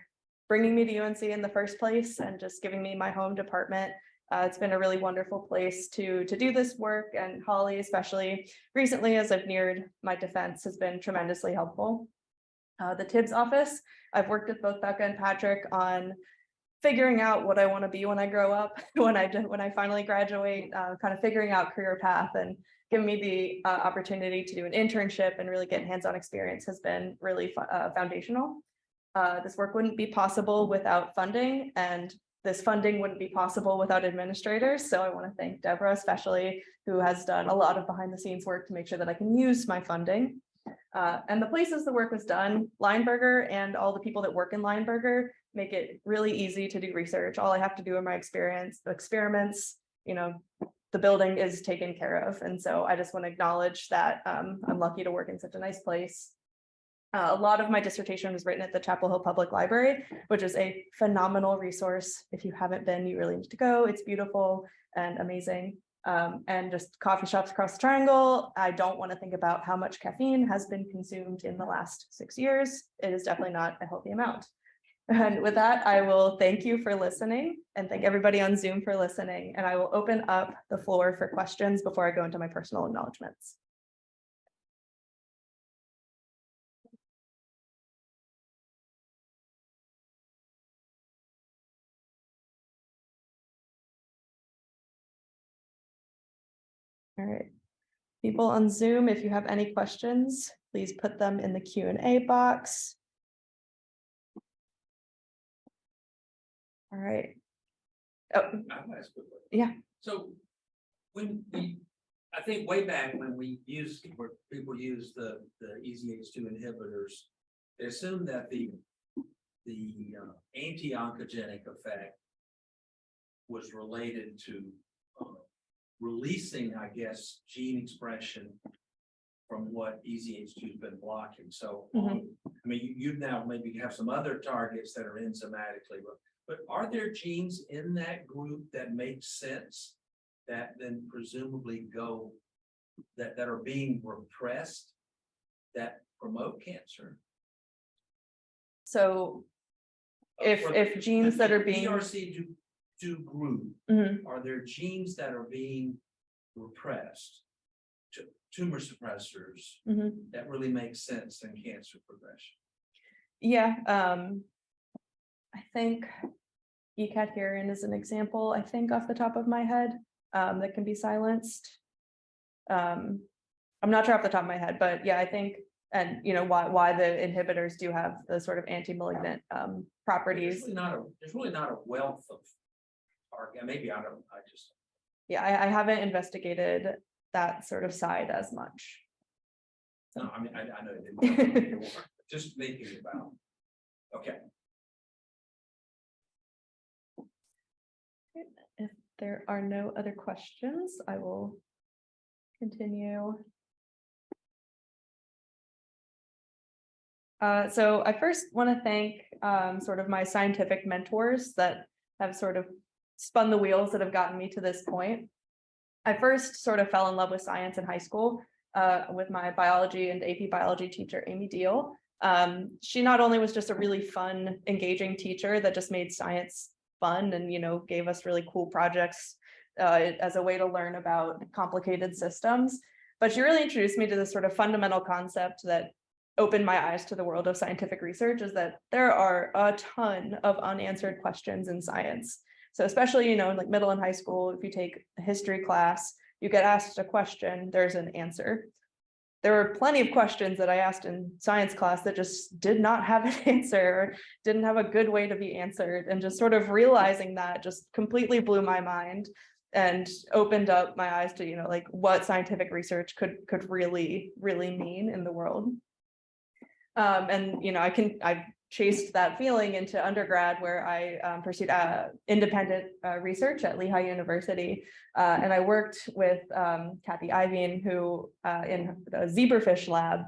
bringing me to UNC in the first place and just giving me my home department. It's been a really wonderful place to do this work, and Holly, especially recently as I've neared my defense, has been tremendously helpful. The Tibbs office, I've worked with both Becca and Patrick on figuring out what I want to be when I grow up, when I finally graduate, kind of figuring out career path, and giving me the opportunity to do an internship and really get hands-on experience has been really foundational. This work wouldn't be possible without funding, and this funding wouldn't be possible without administrators. So I want to thank Deborah, especially, who has done a lot of behind the scenes work to make sure that I can use my funding. And the places the work was done, Lineberger and all the people that work in Lineberger make it really easy to do research. All I have to do in my experiments, the building is taken care of. And so I just want to acknowledge that I'm lucky to work in such a nice place. A lot of my dissertation was written at the Chapel Hill Public Library, which is a phenomenal resource. If you haven't been, you really need to go. It's beautiful and amazing. and just coffee shops across the triangle. I don't want to think about how much caffeine has been consumed in the last 6 years. It is definitely not a healthy amount. And with that, I will thank you for listening and thank everybody on Zoom for listening. And I will open up the floor for questions before I go into my personal acknowledgements. All right. People on Zoom, if you have any questions, please put them in the Q&A box. All right. Oh, I'll ask a quick question. yeah. So I think way back when where people use the EZH2 inhibitors, they assumed that the anti-oncogenic effect was related to releasing, I guess, gene expression from what EZH2 has been blocking. So, I mean, you now maybe have some other targets that are enzymatically, but are there genes in that group that make sense that then presumably go that are being repressed that promote cancer? So if genes that are being ERC2 group, are there genes that are being repressed, tumor suppressors that really make sense in cancer progression? Yeah, I think E-cadherin is an example, I think off the top of my head, that can be silenced. I'm not sure off the top of my head, but yeah, I think, and you know, why the inhibitors do have the sort of anti-malignant properties. There's really not a wealth of target. Maybe I just. Yeah, I haven't investigated that sort of side as much. No, I mean, I know they didn't. Just thinking about. Okay. If there are no other questions, I will continue. So I first want to thank sort of my scientific mentors that have sort of spun the wheels that have gotten me to this point. I first sort of fell in love with science in high school with my biology and AP biology teacher, Amy Deal. She not only was just a really fun, engaging teacher that just made science fun and, you know, gave us really cool projects as a way to learn about complicated systems, but she really introduced me to this sort of fundamental concept that opened my eyes to the world of scientific research, is that there are a ton of unanswered questions in science. So especially, you know, in like middle and high school, if you take a history class, you get asked a question, there's an answer. There were plenty of questions that I asked in science class that just did not have an answer, or didn't have a good way to be answered. And just sort of realizing that just completely blew my mind and opened up my eyes to, you know, like what scientific research could really mean in the world. And, you know, I've chased that feeling into undergrad, where I pursued independent research at Lehigh University. And I worked with Kathy Iveen, who in the zebrafish lab,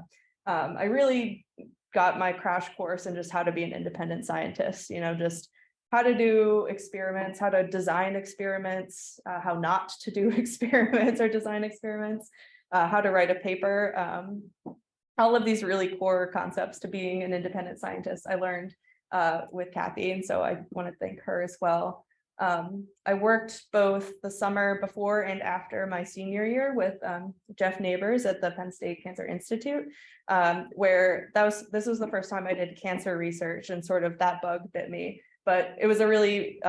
I really got my crash course in just how to be an independent scientist, you know, just how to do experiments, how to design experiments, how not to do experiments or design experiments, how to write a paper. All of these really core concepts to being an independent scientist I learned with Kathy, and so I want to thank her as well. I worked both the summer before and after my senior year with Jeff Neighbors at the Penn State Cancer Institute, where this was the first time I did cancer research, and sort of that bug bit me. But it was a really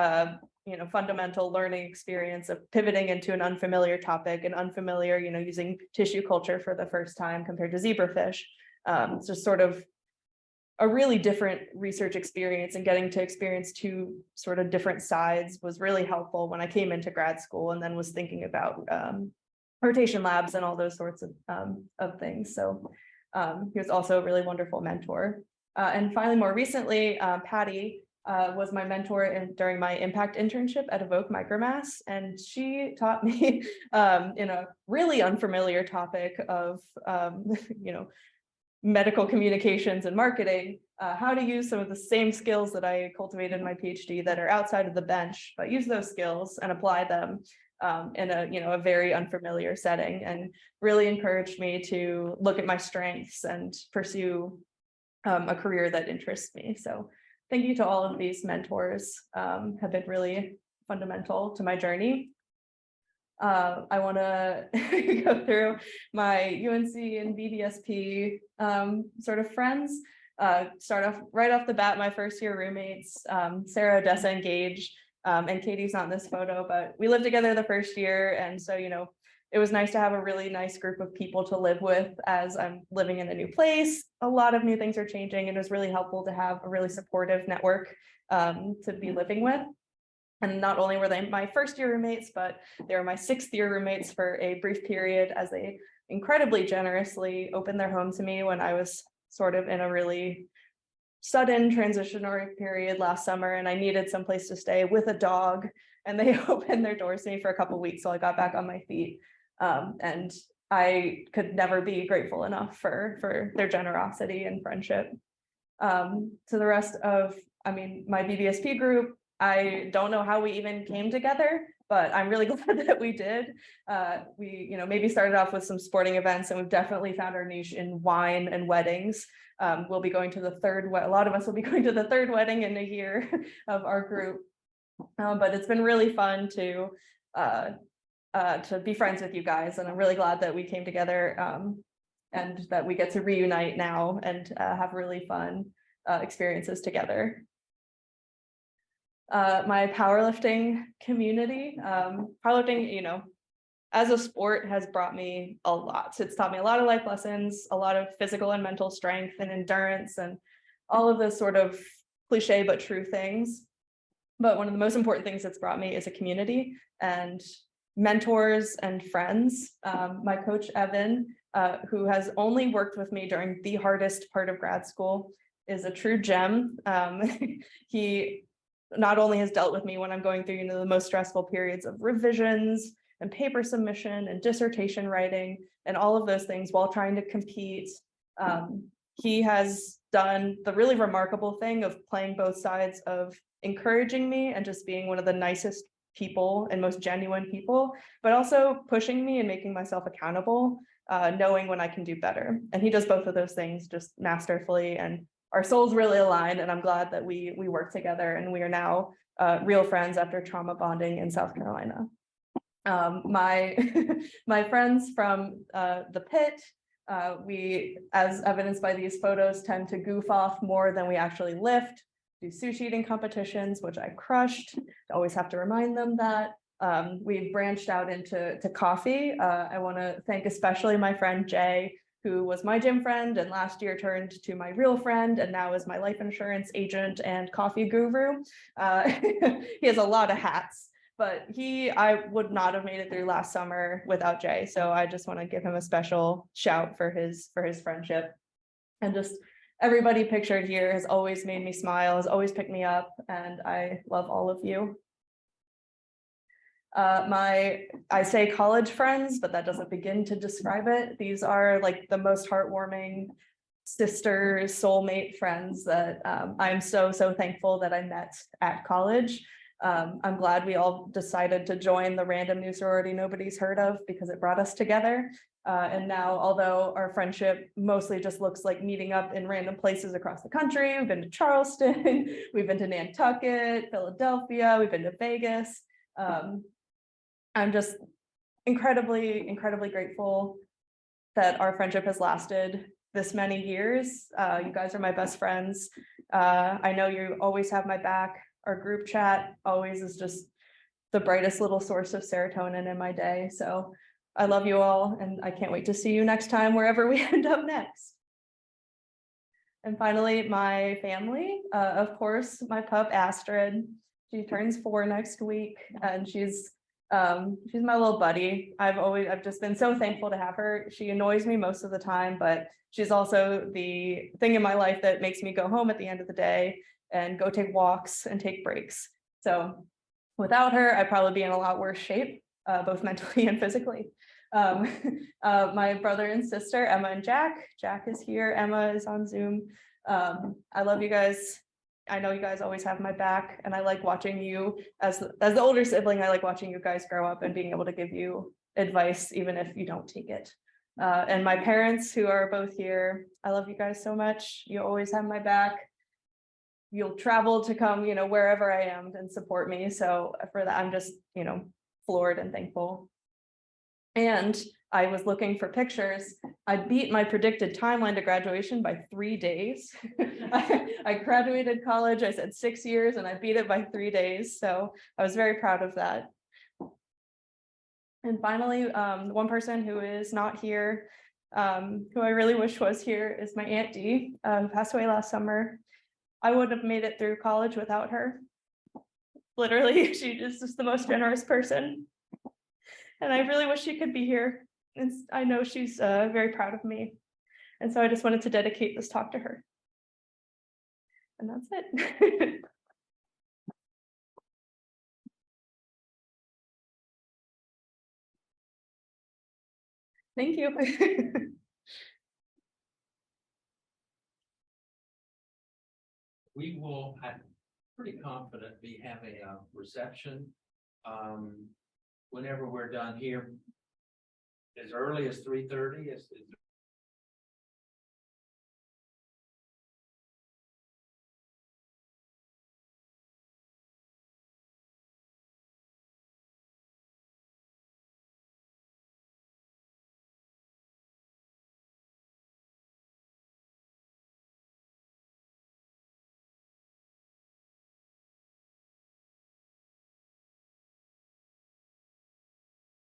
you know, fundamental learning experience of pivoting into an unfamiliar topic, and unfamiliar, you know, using tissue culture for the first time compared to zebrafish. It's just sort of a really different research experience, and getting to experience two sort of different sides was really helpful when I came into grad school and then was thinking about rotation labs and all those sorts of things. So he was also a really wonderful mentor. And finally, more recently, Patty was my mentor during my impact internship at Evoke Micromass, and she taught me in a really unfamiliar topic of you know, medical communications and marketing, how to use some of the same skills that I cultivated in my PhD that are outside of the bench, but use those skills and apply them in a, a very unfamiliar setting, and really encouraged me to look at my strengths and pursue a career that interests me. So thank you to all of these mentors, have been really fundamental to my journey. I want to go through my UNC and BDSP sort of friends. Start off right off the bat, my first year roommates, Sarah, Odessa, and Gage, and Katie's not in this photo, but we lived together the first year. And so, it was nice to have a really nice group of people to live with as I'm living in a new place. A lot of new things are changing, and it was really helpful to have a really supportive network to be living with. And not only were they my first year roommates, but they were my 6th year roommates for a brief period, as they incredibly generously opened their home to me when I was sort of in a really sudden transitionary period last summer, and I needed someplace to stay with a dog, and they opened their doors to me for a couple of weeks till I got back on my feet. And I could never be grateful enough for their generosity and friendship. To the rest of, my BBSP group, I don't know how we even came together, but I'm really glad that we did. We, maybe started off with some sporting events, and we've definitely found our niche in wine and weddings. We'll be going to the third, a lot of us will be going to the 3rd wedding in a year of our group. But it's been really fun to be friends with you guys, and I'm really glad that we came together, and that we get to reunite now and have really fun experiences together. My powerlifting community, powerlifting, as a sport has brought me a lot. So it's taught me a lot of life lessons, a lot of physical and mental strength and endurance, and all of those sort of cliche but true things. But one of the most important things it's brought me is a community and mentors and friends. My coach, Evan, who has only worked with me during the hardest part of grad school, is a true gem. He not only has dealt with me when I'm going through, the most stressful periods of revisions and paper submission and dissertation writing and all of those things while trying to compete. He has done the really remarkable thing of playing both sides of encouraging me and just being one of the nicest people and most genuine people, but also pushing me and making myself accountable, knowing when I can do better. And he does both of those things just masterfully, and our souls really aligned, and I'm glad that we work together, and we are now real friends after trauma bonding in South Carolina. My friends from the pit, we, as evidenced by these photos, tend to goof off more than we actually lift, do sushi eating competitions, which I crushed. I always have to remind them that. We've branched out into coffee. I want to thank especially my friend Jay, who was my gym friend and last year turned to my real friend and now is my life insurance agent and coffee guru. He has a lot of hats, but I would not have made it through last summer without Jay. So I just want to give him a special shout for his friendship. And just everybody pictured here has always made me smile, has always picked me up, and I love all of you. I say college friends, but that doesn't begin to describe it. These are like the most heartwarming sisters, soulmate friends that I'm so thankful that I met at college. I'm glad we all decided to join the random new sorority nobody's heard of, because it brought us together. And now, although our friendship mostly just looks like meeting up in random places across the country, we've been to Charleston, we've been to Nantucket, Philadelphia, we've been to Vegas. I'm just incredibly grateful that our friendship has lasted this many years. You guys are my best friends. I know you always have my back. Our group chat always is just the brightest little source of serotonin in my day. So I love you all, and I can't wait to see you next time, wherever we end up next. And finally, my family, of course, my pup Astrid. She turns 4 next week, and she's my little buddy. I've just been so thankful to have her. She annoys me most of the time, but she's also the thing in my life that makes me go home at the end of the day and go take walks and take breaks. So without her, I'd probably be in a lot worse shape, both mentally and physically. My brother and sister, Emma and Jack. Jack is here, Emma is on Zoom. I love you guys. I know you guys always have my back, and I like watching you as the older sibling. I like watching you guys grow up and being able to give you advice, even if you don't take it. And my parents, who are both here, I love you guys so much. You always have my back. You'll travel to come, wherever I am and support me. So for that, I'm just, floored and thankful. And I was looking for pictures. I beat my predicted timeline to graduation by 3 days. I graduated college, I said 6 years, and I beat it by 3 days. So I was very proud of that. And finally, one person who is not here, who I really wish was here, is my Aunt Dee, who passed away last summer. I wouldn't have made it through college without her. Literally, she is just the most generous person. And I really wish she could be here. And I know she's very proud of me. And so I just wanted to dedicate this talk to her. And that's it. Thank you. We will, I'm pretty confident, be having a reception. Whenever we're done here. As early as 3:30, is